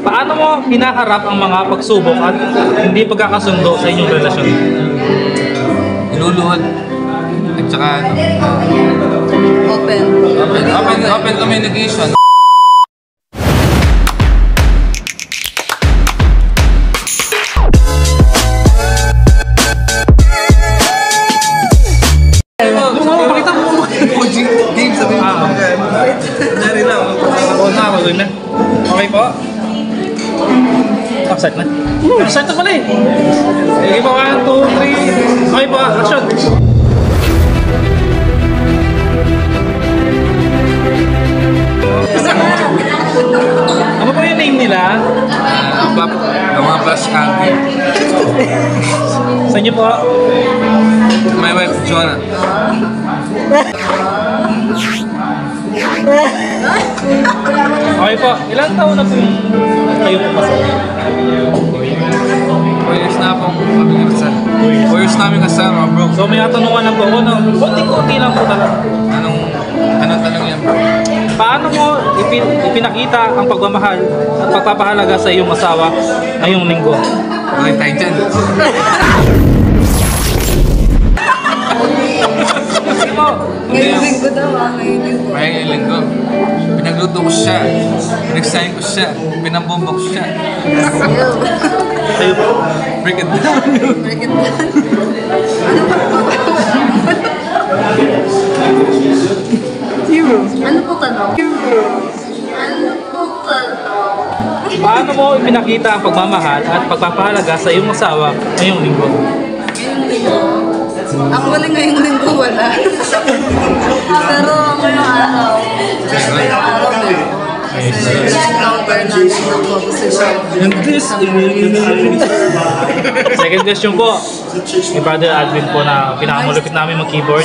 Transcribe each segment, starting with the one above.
Paano mo hinaharap ang mga pagsubok at hindi pagkakasundo sa inyong relasyon? Iluluhod. At saka open communication. Okay po. Start na. Start na pala eh. Sige po, 1, 2, 3. Okay po, action. Ano po yung name nila? Mga plus Calvin. Sa inyo po? My wife, Jonah. Okay po, ilang taon na po kayo po kasal? 4 years na akong kami kasal. 4 years namin kasal, mga bro. So may natanungan lang po ako ng konti-konti lang po talaga. Anong tanong yan, bro? Paano mo ipinakita ang pagmamahal at pagpapahalaga sa iyong asawa ngayong linggo? Ulit tayo dyan. Ngayong linggo daw ngayong linggo. Pinagluto ko siya, pinagsahin ko siya, pinambombo ko siya. Kayo po? Break it down. Break it down. Ano po tanong? Paano mo ipinakita ang pagmamahal at pagpapahalaga sa iyong asawa ngayong linggo? Ngayong linggo? Ang galing ngayong linggo wala. Pero ngayong araw, kasi encounter natin ng focus. Second question po, ni Brother Adwin po na pinakamalupit namin mag-keyboard.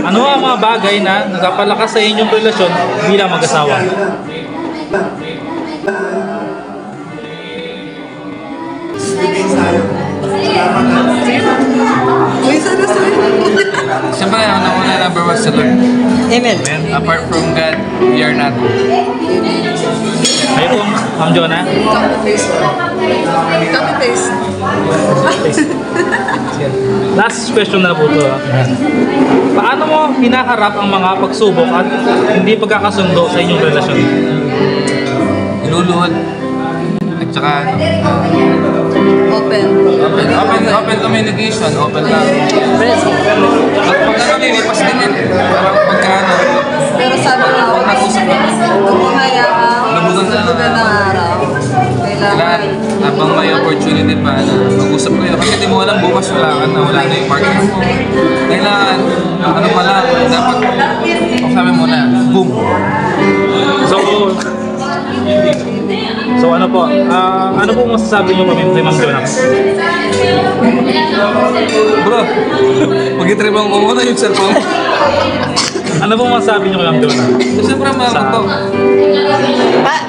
Ano ang mga bagay na nagpapalakas sa inyong relasyon bilang mag-asawa? Siyempre, ang una number 1 sa Lord. Amen. Apart from God, we are not. Kayo po, Ma'am Jonah? Copy-paste. Copy-paste. Last question na po ito. Paano mo hinaharap ang mga pagsubok at hindi pagkakasundo sa inyong relasyon? Iluluhod. At saka Open communication. Open lang. Pagka nililipas din yan. Parang pagka Pero sabi nga ako, lubugan ng araw. Kailangan habang may opportunity pa na mag-usap kayo. Kasi di mo alam bukas wala na yung partner mo. Kailangan, ano pala, dapat sabi mo na, boom. So ano po, ano po masasabi niyo kay Ma'am Jonah? Bro, mag-itribang ko muna yung cellphone. Ano po masasabi niyo kay Ma'am Jonah? Siyempre mga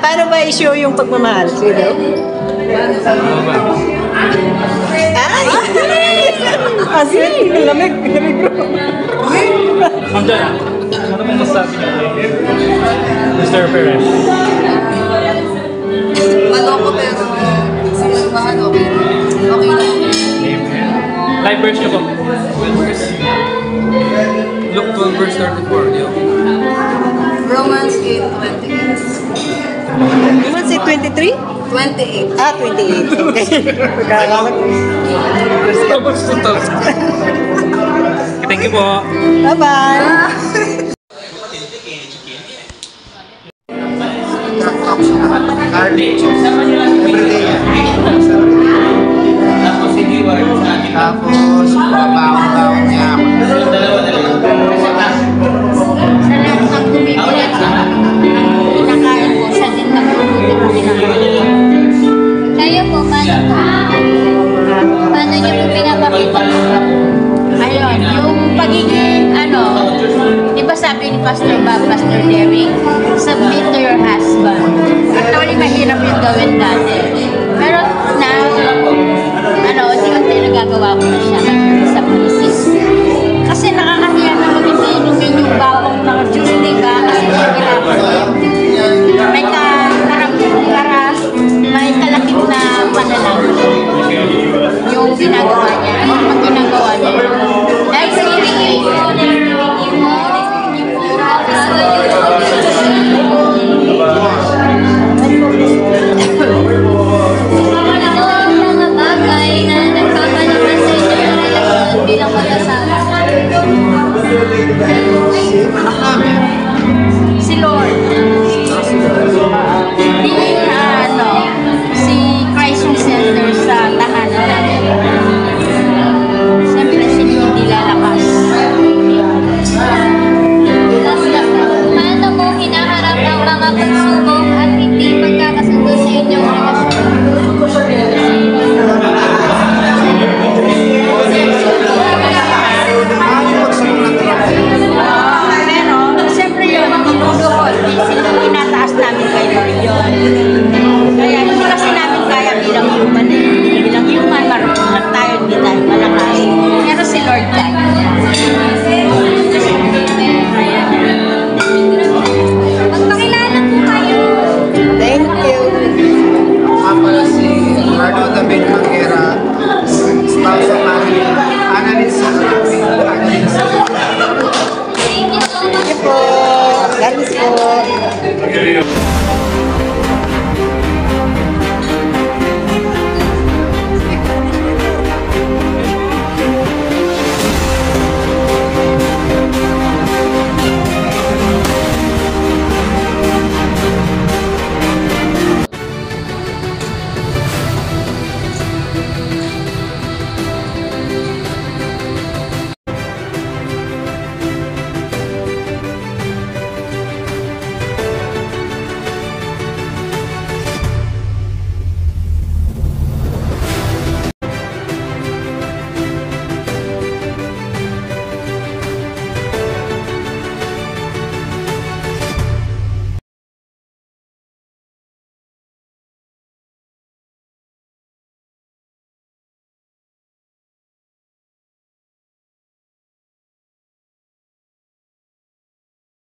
Paano ba i-show yung pagmamahal? Sige. Ay! Asin! Lamig! Lamig bro! Ma'am Jonah, ano po masasabi niyo kay Mr. Perez? Maloko pero sinagbahan okay lang. Live verse niyo po. Luke 12 verse 34. Yo. Romans 8:28. Romans 23? 28. Ah, 28. Okay. Thank you po. Bye-bye! Tapos, babaon niya ako. Sa lahat ng kumikilat sa pinakain po, siya din nagpuputi po kinakain. Kayo po, paano niyo po pinapakita? Ayun, yung pagiging, di ba sabi ni Pastor Bob, Pastor Derek, submit